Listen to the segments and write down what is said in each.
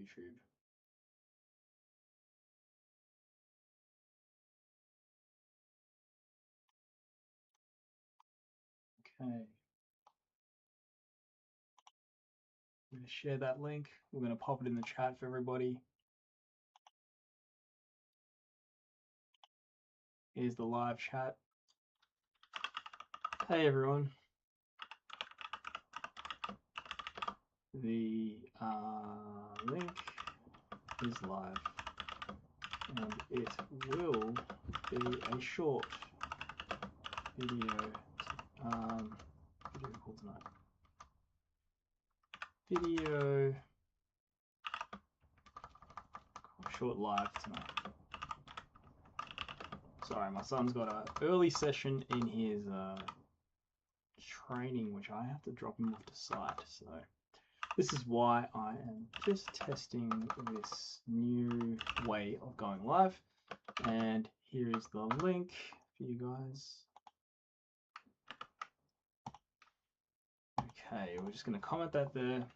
YouTube. Okay. I'm going to share that link. We're going to pop it in the chat for everybody. Here's the live chat. Hey everyone. The link is live and it will be a short video call tonight. Video short live tonight. Sorry, my son's got an early session in his training, which I have to drop him off to site. So this is why I am just testing this new way of going live. And here is the link for you guys. Okay, we're just going to comment that there. I'm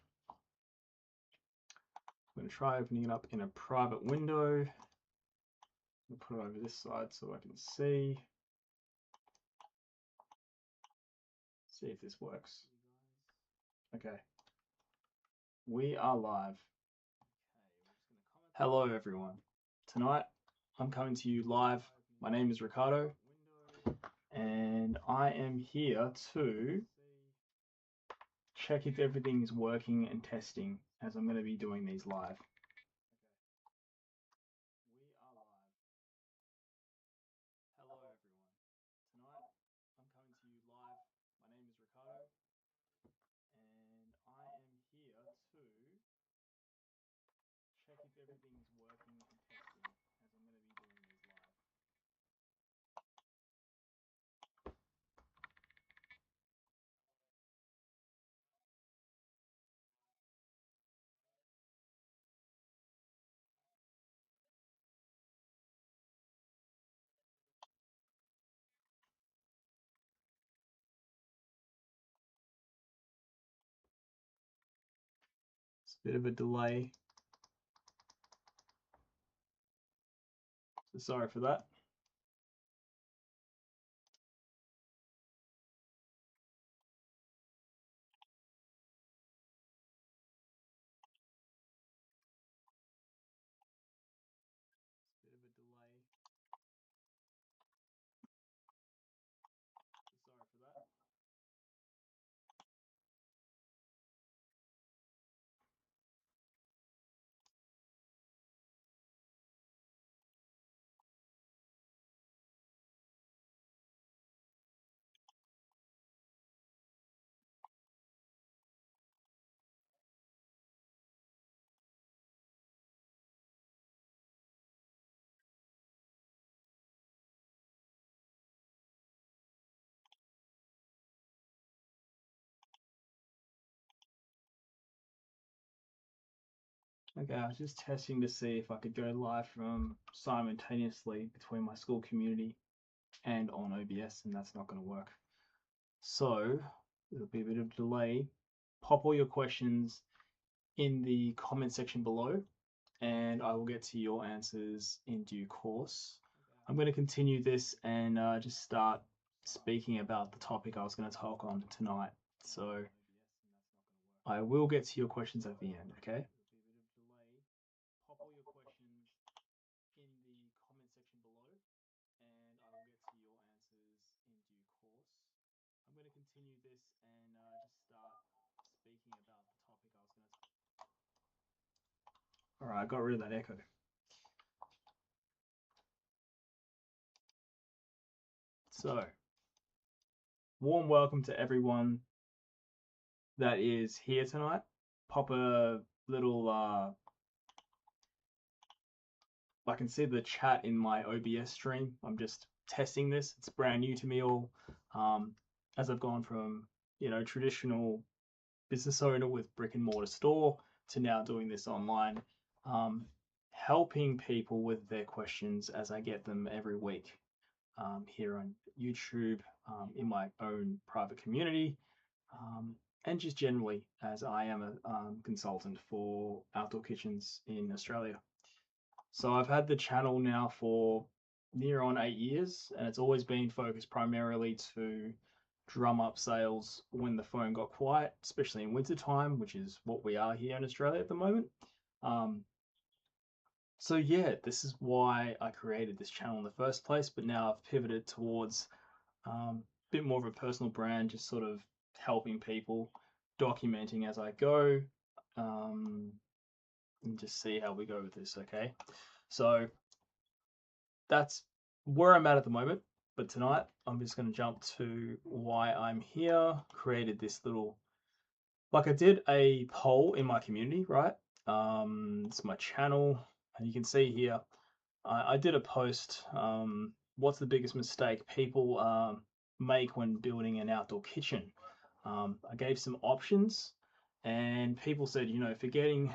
going to try opening it up in a private window. I'll put it over this side so I can see. See if this works. Okay. We are live. Hello everyone. Tonight I'm coming to you live. My name is Ricardo and I am here to check if everything is working and testing as I'm going to be doing these live. We are live. Hello everyone. Tonight I'm coming to you live. My name is Ricardo and I am here to check if everything is working and testing as I'm going to be doing these live. It's a bit of a delay. So sorry for that. Okay, I was just testing to see if I could go live from simultaneously between my school community and on OBS, and that's not going to work. So there'll be a bit of a delay. Pop all your questions in the comment section below, and I will get to your answers in due course. I'm going to continue this and just start speaking about the topic I was going to talk on tonight. So I will get to your questions at the end, okay? Pop all your questions in the comment section below, and I will get to your answers in due course. I'm going to continue this and just start speaking about the topic I was going to. All right, I got rid of that echo. So, warm welcome to everyone that is here tonight. Pop a little, I can see the chat in my OBS stream. I'm just testing this. It's brand new to me all. As I've gone from, traditional business owner with brick and mortar store to now doing this online, helping people with their questions as I get them every week here on YouTube, in my own private community, and just generally, as I am a consultant for outdoor kitchens in Australia. So I've had the channel now for near on 8 years, and it's always been focused primarily to drum up sales when the phone got quiet, especially in winter time, which is what we are here in Australia at the moment. Um, so yeah, this is why I created this channel in the first place. But now I've pivoted towards a bit more of a personal brand, just sort of helping people, documenting as I go, um, and just see how we go with this. Okay, so that's where I'm at the moment. But tonight, I'm just going to jump to why I'm here. Created this little, like I did a poll in my community, right? It's my channel, and you can see here, I did a post. What's the biggest mistake people make when building an outdoor kitchen? I gave some options, and people said, forgetting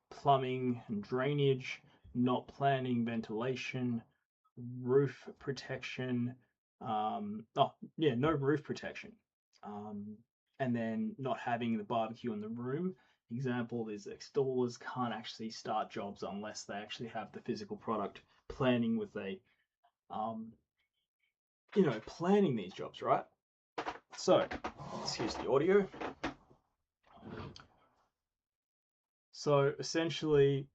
plumbing and drainage, not planning ventilation, roof protection. No roof protection. Um, and then not having the barbecue in the room. Example is installers can't actually start jobs unless they actually have the physical product. Planning with um, planning these jobs, right? So, excuse the audio. So essentially,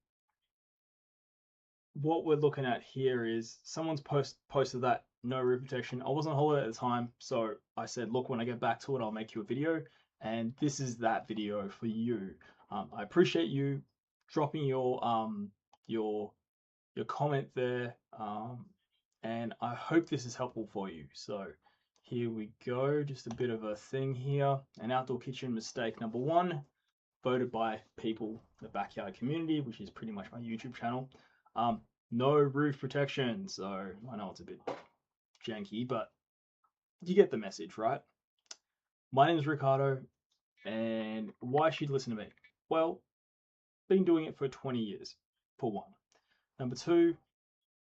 what we're looking at here is someone's posted that no roof protection. I wasn't on holiday at the time, so I said, look, when I get back to it, I'll make you a video, and this is that video for you. I appreciate you dropping your comment there, and I hope this is helpful for you. So here we go, just a bit of a thing here. An outdoor kitchen mistake number one, voted by people, the backyard community, which is pretty much my YouTube channel. No roof protection. So I know it's a bit janky, but you get the message, right? My name is Ricardo, and why should you listen to me? Well, been doing it for 20 years, for one. Number two,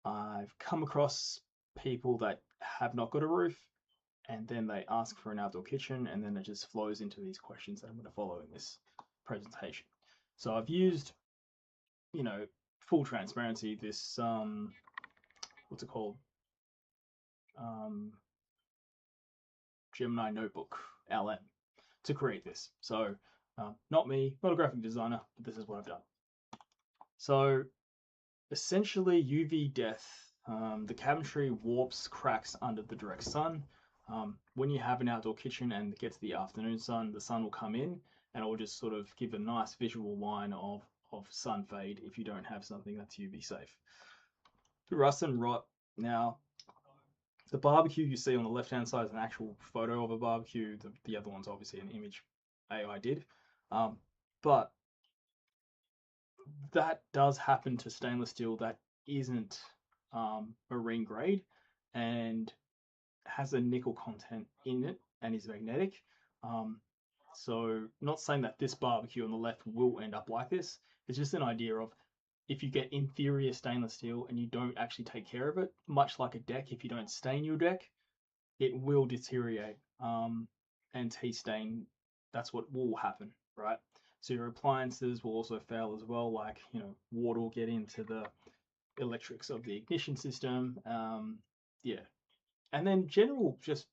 I've come across people that have not got a roof, and then they ask for an outdoor kitchen, and then it just flows into these questions that I'm going to follow in this presentation. So I've used, full transparency, this what's it called? Gemini Notebook LM to create this. So not me, not a graphic designer, but this is what I've done. So essentially UV death, the cabinetry warps, cracks under the direct sun. When you have an outdoor kitchen and it gets the afternoon sun, the sun will come in and it will just sort of give a nice visual line of sun fade if you don't have something that's UV safe. Rust and rot. Now, the barbecue you see on the left-hand side is an actual photo of a barbecue. The other one's obviously an image AI did. But that does happen to stainless steel that isn't marine grade and has a nickel content in it and is magnetic. So not saying that this barbecue on the left will end up like this. It's just an idea of if you get inferior stainless steel and you don't actually take care of it, much like a deck, if you don't stain your deck, it will deteriorate and tea stain. That's what will happen, right? So your appliances will also fail as well, like, water will get into the electrics of the ignition system. Yeah. And then general just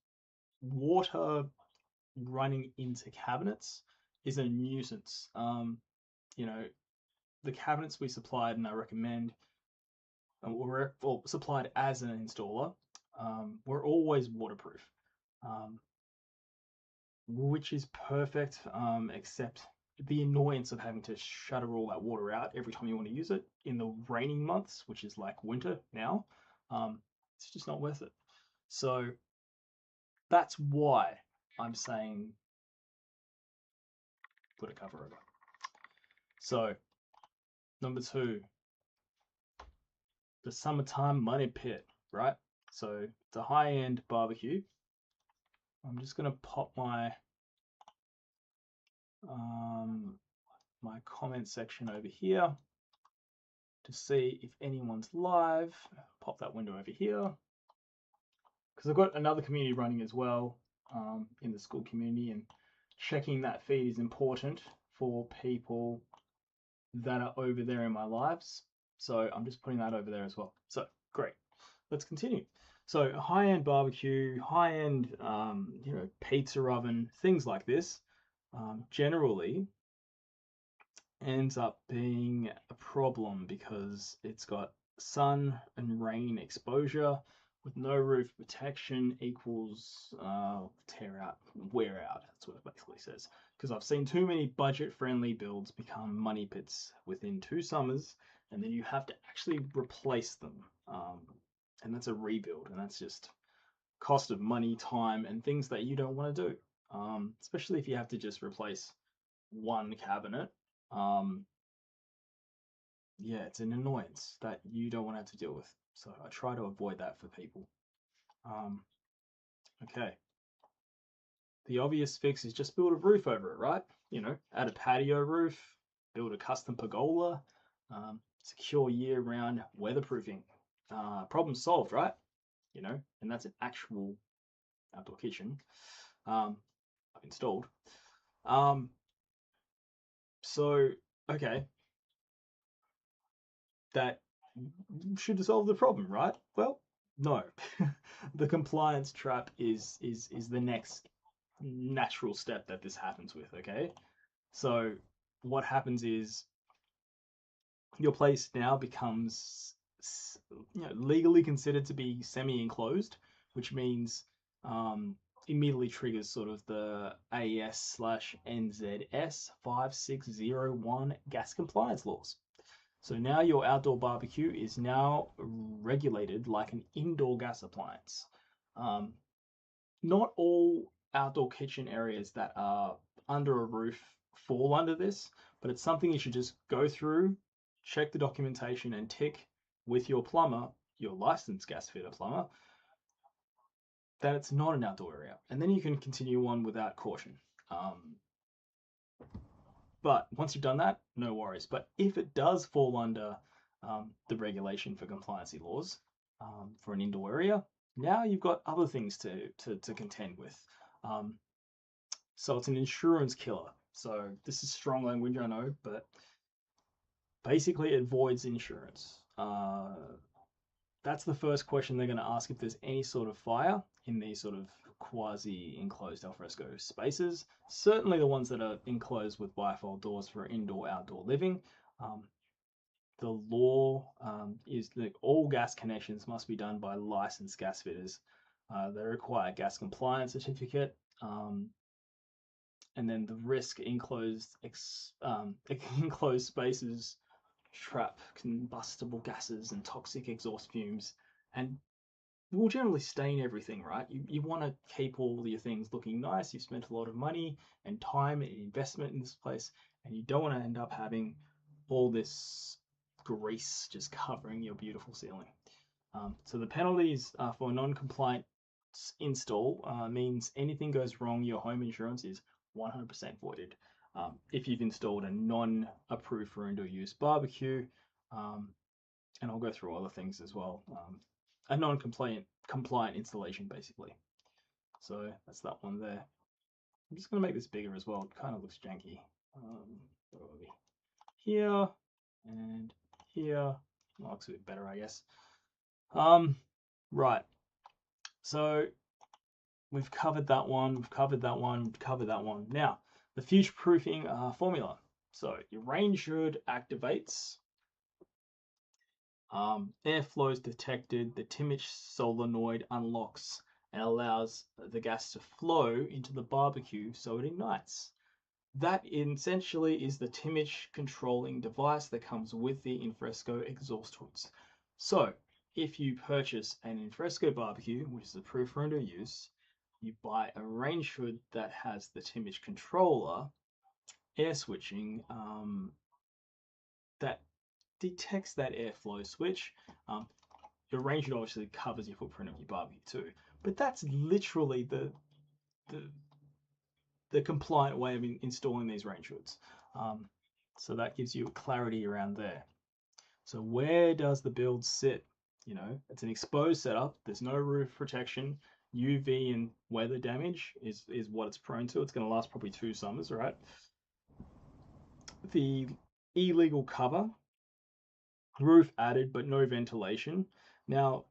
water running into cabinets is a nuisance. The cabinets we supplied and I recommend, or supplied as an installer, were always waterproof, which is perfect, except the annoyance of having to shutter all that water out every time you want to use it in the raining months, which is like winter now. It's just not worth it. So that's why I'm saying put a cover over. So number two, the summertime money pit, right? So it's a high-end barbecue. I'm just gonna pop my my comment section over here to see if anyone's live. Pop that window over here because I've got another community running as well, in the school community, and checking that feed is important for people that are over there in my lives. So I'm just putting that over there as well. So great. Let's continue. So high-end barbecue, high-end, pizza oven, things like this, generally ends up being a problem because it's got sun and rain exposure with no roof protection equals tear out, wear out. That's what it basically says. Because I've seen too many budget-friendly builds become money pits within 2 summers, and then you have to actually replace them. And that's a rebuild, and that's just cost of money, time, and things that you don't want to do. Especially if you have to just replace one cabinet. Yeah, it's an annoyance that you don't want to have to deal with. So I try to avoid that for people. Okay. The obvious fix is just build a roof over it, right? Add a patio roof, build a custom pergola, secure year-round weatherproofing. Problem solved, right? And that's an actual outdoor kitchen I've installed. So, okay, that should solve the problem, right? Well, no. The compliance trap is the next natural step that this happens with, okay? So what happens is your place now becomes legally considered to be semi-enclosed, which means immediately triggers sort of the AS/NZS 5601 gas compliance laws. So now your outdoor barbecue is now regulated like an indoor gas appliance. Not all outdoor kitchen areas that are under a roof fall under this, but it's something you should just go through, check the documentation, and tick with your plumber, your licensed gas fitter plumber, that it's not an outdoor area. And then you can continue on without caution. But once you've done that, no worries. But if it does fall under the regulation for compliancy laws for an indoor area, now you've got other things to contend with. So it's an insurance killer. So this is strong language, I know, but basically it voids insurance. That's the first question they're going to ask if there's any sort of fire in these sort of quasi-enclosed alfresco spaces. Certainly the ones that are enclosed with bifold doors for indoor-outdoor living. The law is that all gas connections must be done by licensed gas fitters. They require a gas compliance certificate. And then the risk enclosed spaces trap combustible gases and toxic exhaust fumes, and will generally stain everything, right? You want to keep all your things looking nice. You've spent a lot of money and time and investment in this place, and you don't want to end up having all this grease just covering your beautiful ceiling. So the penalties for non-compliant install means anything goes wrong, your home insurance is 100% voided. If you've installed a non-approved for indoor use barbecue, and I'll go through other things as well. A non-compliant installation, basically. So that's that one there. I'm just going to make this bigger as well. It kind of looks janky. Where are we? Here and here. Well, looks a bit better, I guess. Right. So we've covered that one. We've covered that one. We've covered that one. Now, the future-proofing formula. So your range hood activates. Airflow is detected. The Timich solenoid unlocks and allows the gas to flow into the barbecue so it ignites. That essentially is the Timich controlling device that comes with the Alfresco exhaust hoods. So if you purchase an Alfresco barbecue, which is approved for indoor use, you buy a range hood that has the Timich controller, air switching, that detects that airflow switch. Your range hood obviously covers your footprint of your barbecue too, but that's literally the compliant way of installing these range hoods. So that gives you clarity around there. So where does the build sit? It's an exposed setup. There's no roof protection. UV and weather damage is what it's prone to. It's going to last probably 2 summers, right? The illegal cover, roof added but no ventilation. Now,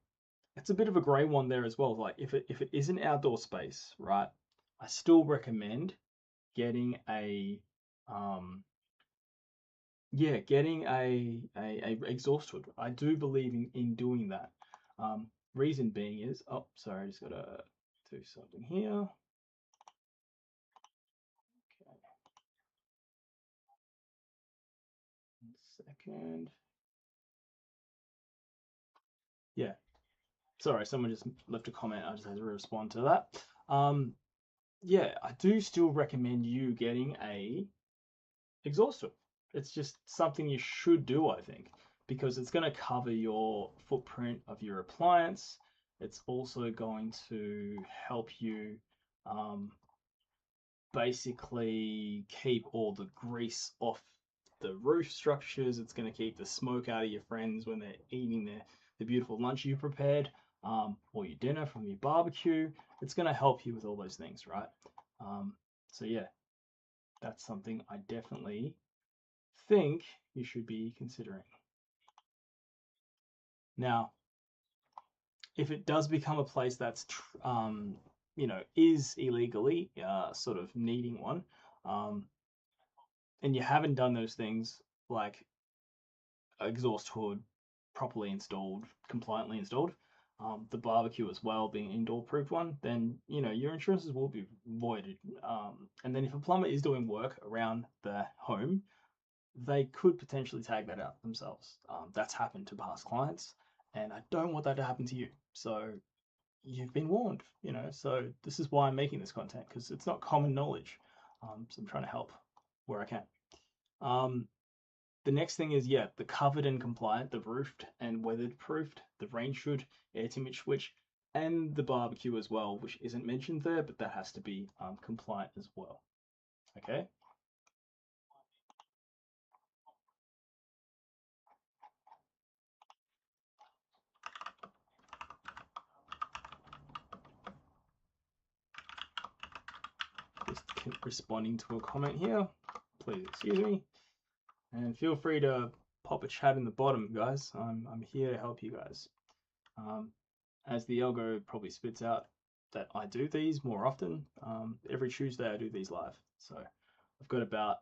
it's a bit of a grey one there as well. Like if it is an outdoor space, right? I still recommend getting a getting a exhaust hood. I do believe in doing that. Reason being is, oh, sorry, I just gotta do something here. Okay, 1 second. Yeah, sorry, someone just left a comment. I just had to respond to that. Yeah, I do still recommend you getting a exhaust hood. It's just something you should do, I think, because it's going to cover your footprint of your appliance. It's also going to help you basically keep all the grease off the roof structures. It's going to keep the smoke out of your friends when they're eating the beautiful lunch you prepared, or your dinner from your barbecue. It's going to help you with all those things, right? So yeah, that's something I definitely think you should be considering. Now, if it does become a place that's is illegally sort of needing one, and you haven't done those things like exhaust hood properly installed, compliantly installed, the barbecue as well being indoor proof one, then your insurances will be voided. And then if a plumber is doing work around the home, they could potentially tag that out themselves. That's happened to past clients, and I don't want that to happen to you. So you've been warned, So this is why I'm making this content, because it's not common knowledge. So I'm trying to help where I can. The next thing is, the covered and compliant, the roofed and weathered proofed, the rain should, air timid switch, and the barbecue as well, which isn't mentioned there, but that has to be compliant as well. Okay. Just responding to a comment here. Please excuse me. And feel free to pop a chat in the bottom, guys. I'm here to help you guys. As the algo probably spits out that I do these more often. Every Tuesday I do these live. So I've got about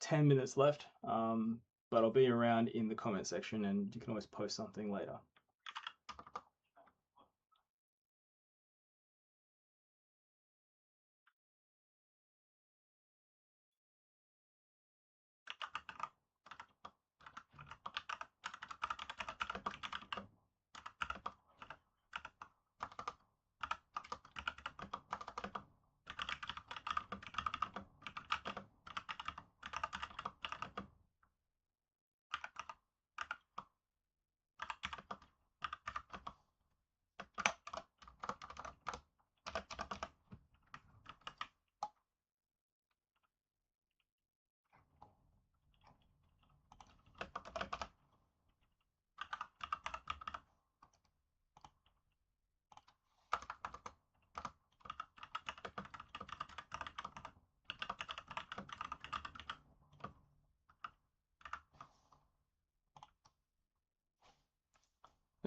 10 minutes left, but I'll be around in the comment section and you can always post something later.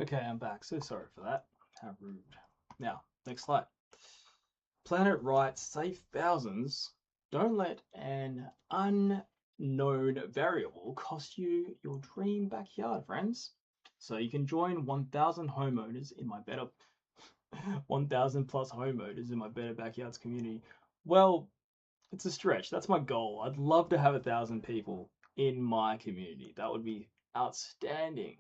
Okay, I'm back. So sorry for that. How rude. Now, next slide. Planet writes, save thousands. Don't let an unknown variable cost you your dream backyard, friends. So you can join 1,000 homeowners in my better 1,000 plus homeowners in my Better Backyards community. Well, it's a stretch. That's my goal. I'd love to have 1,000 people in my community. That would be outstanding,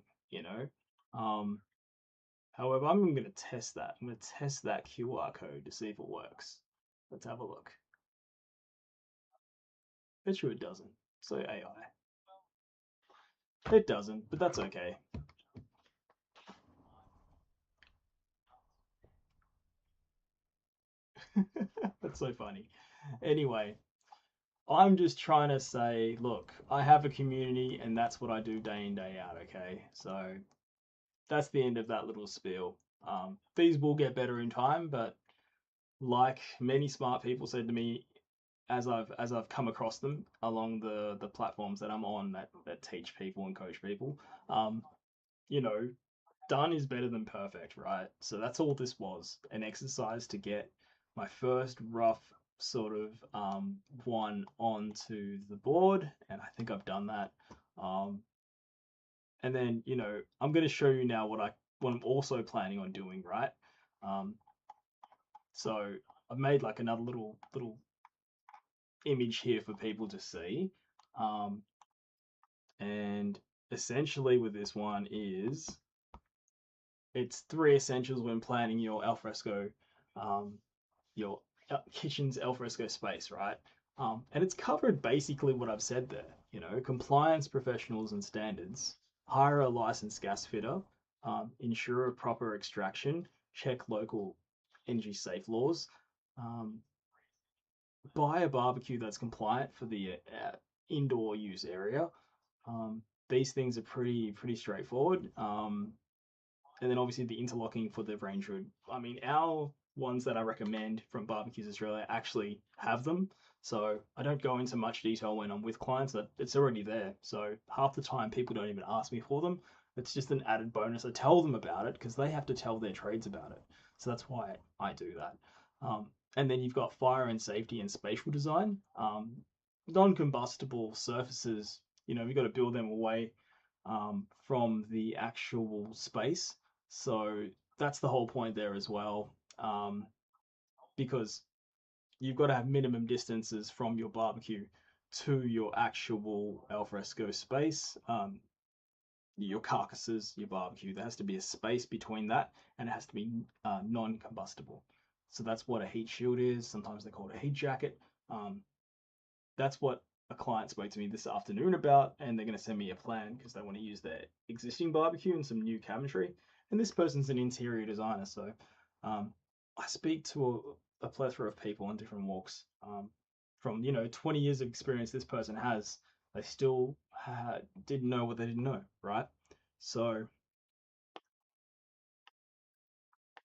However, I'm going to test that. I'm going to test that QR code to see if it works. Let's have a look. Bet you it doesn't. So AI. It doesn't, but that's okay. That's so funny. Anyway, I'm just trying to say, look, I have a community and that's what I do day in, day out, okay? So that's the end of that little spiel. These will get better in time, but like many smart people said to me, as I've come across them along the platforms that I'm on that teach people and coach people, um, you know, done is better than perfect, right? So that's all this was, an exercise to get my first rough sort of one onto the board, and I think I've done that. Um, and then I'm going to show you now what I'm also planning on doing, right? Um, so I've made like another little image here for people to see, um, and essentially with this one is it's three essentials when planning your alfresco, um, your kitchen's alfresco space, right? And it's covered basically what I've said there. Compliance, professionals, and standards. Hire a licensed gas fitter. Ensure a proper extraction. Check local energy safe laws. Um, Buy a barbecue that's compliant for the indoor use area. Um, these things are pretty straightforward. And then obviously the interlocking for the range hood. I mean, our ones that I recommend from Barbecues Australia actually have them. So I don't go into much detail when I'm with clients, that it's already there. So half the time people don't even ask me for them. It's just an added bonus. I tell them about it because they have to tell their trades about it. So that's why I do that. And then you've got fire and safety and spatial design. Non-combustible surfaces, we've got to build them away from the actual space. So that's the whole point there as well, because you've got to have minimum distances from your barbecue to your actual alfresco space. Your carcasses, your barbecue, there has to be a space between that, and it has to be non-combustible. So that's what a heat shield is. Sometimes they call it a heat jacket. Um, that's what a client spoke to me this afternoon about, and they're going to send me a plan because they want to use their existing barbecue and some new cabinetry. And this person's an interior designer, so I speak to a plethora of people on different walks. From 20 years of experience this person has, they still didn't know what they didn't know, right? So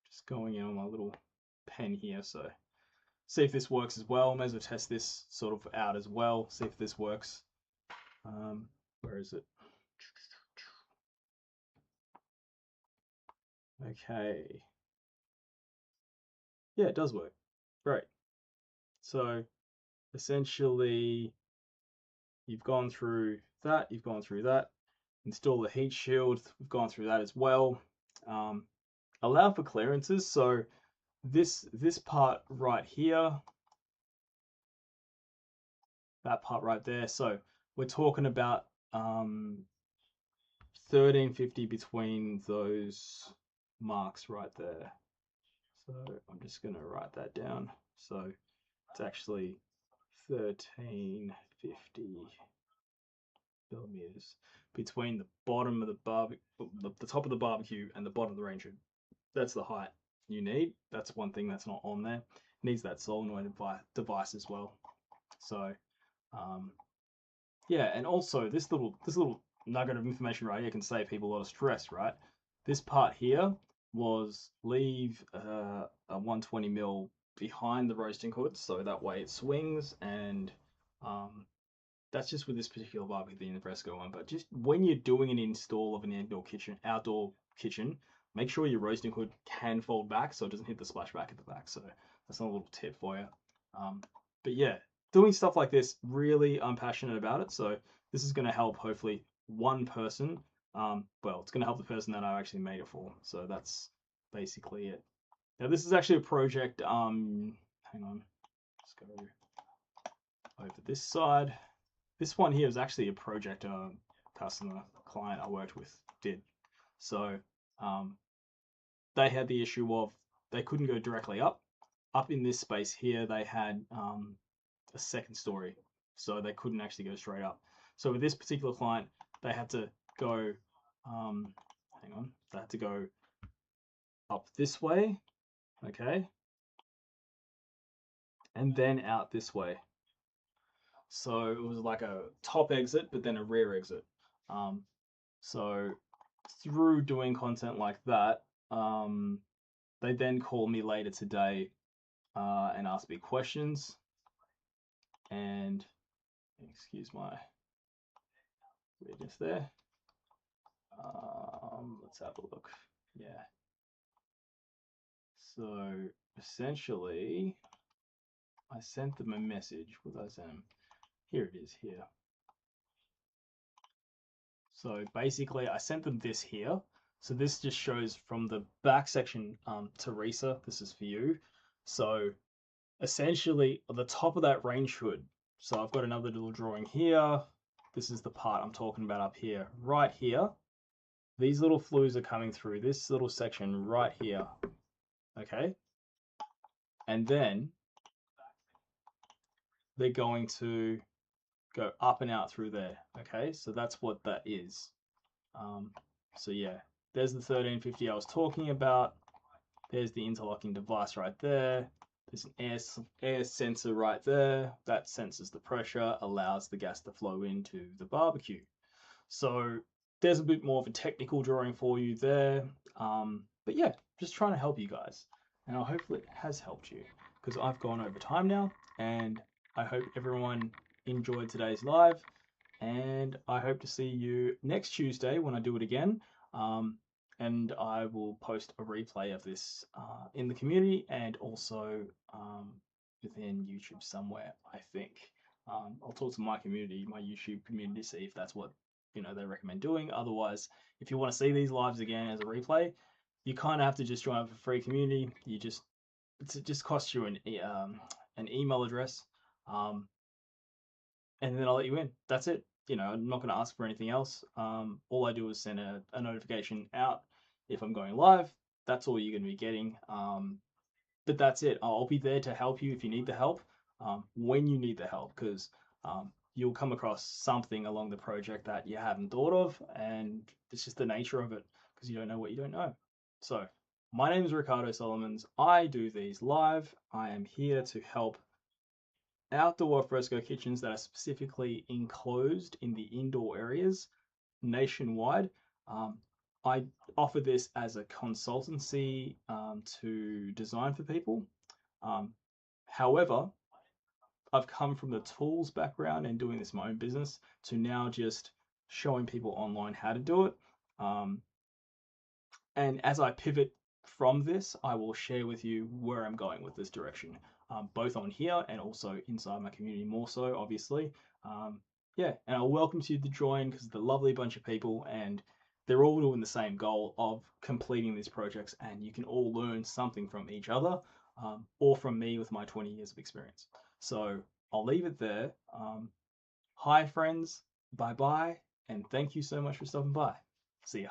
just going in on my little pen here, so see if this works as well. May as well test this sort of out as well. See if this works. Where is it? Okay. Yeah, it does work. Great. So essentially, you've gone through that. You've gone through that. Install the heat shield. We've gone through that as well. Um, Allow for clearances. So this part right here, that part right there. So we're talking about 1350 between those marks right there. So I'm just going to write that down. So it's actually 1350 millimeters between the bottom of the top of the barbecue and the bottom of the range hood. That's the height you need. That's one thing that's not on there. It needs that solenoid device as well. So yeah, and also this little nugget of information right here can save people a lot of stress, right? This part here was leave a 120 mil behind the roasting hood, so that way it swings, and that's just with this particular barbecue, the Alfresco one. But just when you're doing an install of an outdoor kitchen, make sure your roasting hood can fold back so it doesn't hit the splashback at the back. So that's a little tip for you. But yeah, doing stuff like this, really, I'm passionate about it. So this is going to help hopefully one person. Well, it's going to help the person that I actually made it for. So that's basically it. Now this is actually a project. Hang on, let's go over this side. This one here is actually a project customer client I worked with did. So they had the issue of they couldn't go directly up. Up in this space here, they had a second story, so they couldn't actually go straight up. So with this particular client, they had to go, hang on, they had to go up this way, okay, and then out this way. So it was like a top exit, but then a rear exit. So through doing content like that, They then call me later today and ask me questions. And excuse my weirdness there. Let's have a look. Yeah. So essentially, I sent them a message. What did I send them? Here it is here. So basically, I sent them this here. So this just shows from the back section, Teresa, this is for you. So essentially, the top of that range hood. So I've got another little drawing here. This is the part I'm talking about up here. Right here, these little flues are coming through this little section right here. Okay. And then they're going to go up and out through there. Okay. So that's what that is. So yeah, there's the 1350 I was talking about. There's the interlocking device right there. There's an air sensor right there that senses the pressure, allows the gas to flow into the barbecue. So there's a bit more of a technical drawing for you there. But yeah, just trying to help you guys. And hopefully it has helped you because I've gone over time now. And I hope everyone enjoyed today's live. And I hope to see you next Tuesday when I do it again. And I will post a replay of this in the community and also within YouTube somewhere, I think. I'll talk to my community, my YouTube community, see if that's what they recommend doing. Otherwise, if you want to see these lives again as a replay, you kind of have to just join up a free community. It just costs you an email address, and then I'll let you in. That's it. I'm not going to ask for anything else. All I do is send a notification out if I'm going live. That's all you're going to be getting. But that's it. I'll be there to help you if you need the help, when you need the help, because you'll come across something along the project that you haven't thought of, and it's just the nature of it because you don't know what you don't know. So, my name is Ricardo Solomons. I do these live. I am here to help outdoor fresco kitchens that are specifically enclosed in the indoor areas nationwide. I offer this as a consultancy to design for people. However, I've come from the tools background and doing this my own business to now just showing people online how to do it. And as I pivot from this, I will share with you where I'm going with this direction, both on here and also inside my community more so, obviously. Yeah, and I'll welcome you to join because they're a lovely bunch of people and they're all doing the same goal of completing these projects, and you can all learn something from each other, or from me with my 20 years of experience. So I'll leave it there. Hi, friends. Bye bye. And thank you so much for stopping by. See ya.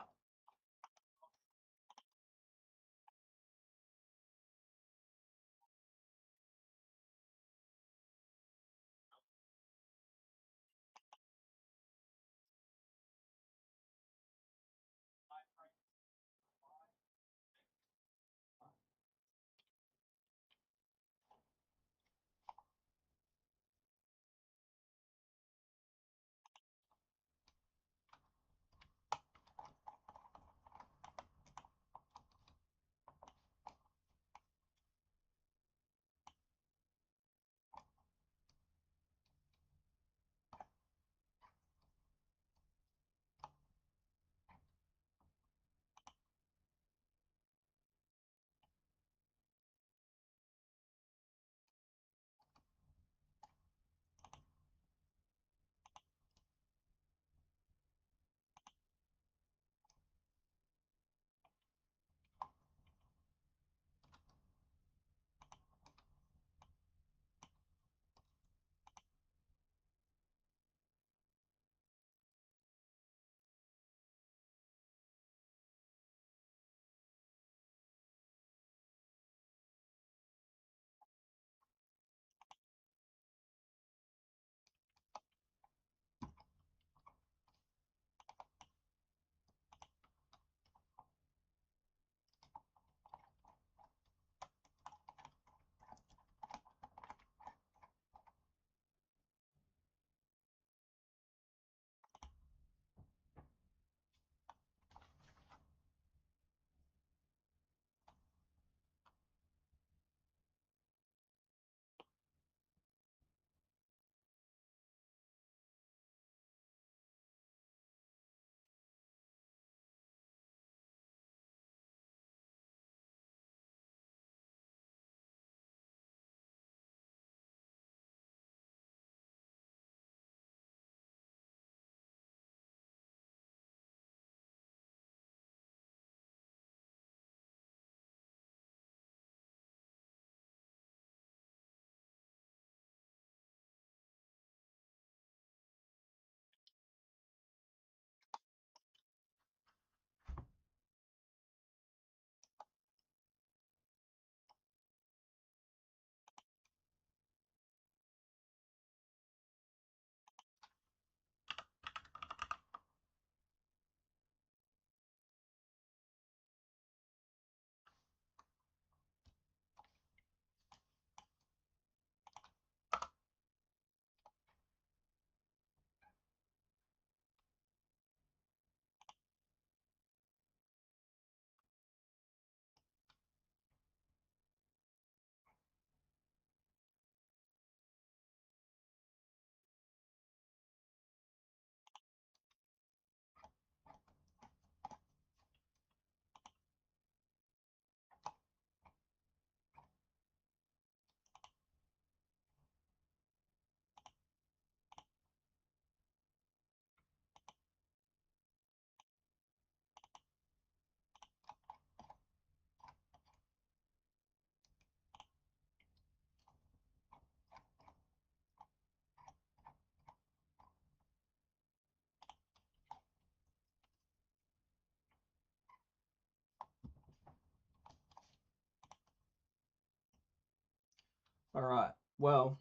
All right. Well,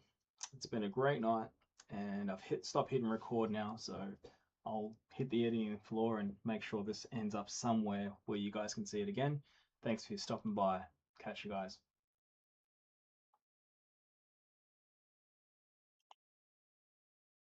it's been a great night, and I've stop hitting record now, so I'll hit the editing floor and make sure this ends up somewhere where you guys can see it again. Thanks for stopping by. Catch you guys.